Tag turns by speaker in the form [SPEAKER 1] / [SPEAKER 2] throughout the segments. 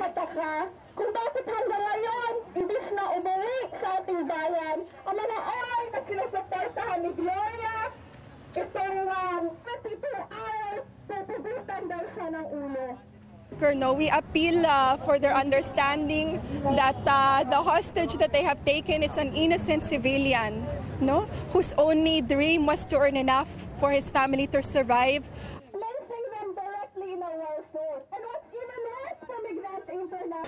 [SPEAKER 1] nagtataka kung bakit hanggang ngayon, imbis na umuwi sa ating bayan, ang mga oray na sinusuportahan ni Gloria, itong 22 hours, pupugutan daw siya ng ulo.
[SPEAKER 2] No, we appeal for their understanding that the hostage that they have taken is an innocent civilian, no, whose only dream was to earn enough for his family to survive.
[SPEAKER 1] Placing them directly in a war zone. And what's even worse for Migrante International.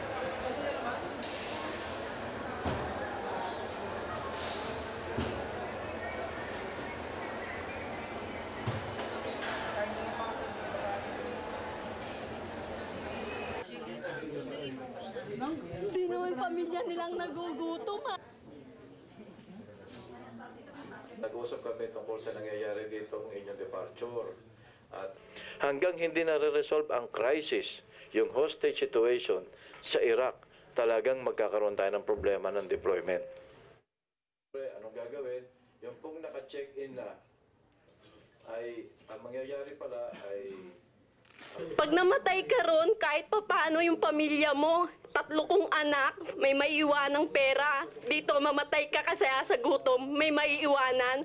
[SPEAKER 3] Hindi naman pamilya nilang nagugutom.
[SPEAKER 4] Nag-usap kami tungkol sa nangyayari dito ng inyong departure. At hanggang hindi na-resolve ang crisis, yung hostage situation sa Iraq, talagang magkakaroon tayo ng problema ng deployment. Anong gagawin? Yung pong naka-check-in na, ay ang mangyayari pala ay...
[SPEAKER 3] Pag namatay ka ron, kahit papaano yung pamilya mo, 3 kong anak, may maiiwanang pera. Dito mamatay ka kasi sa gutom, may maiiwanan.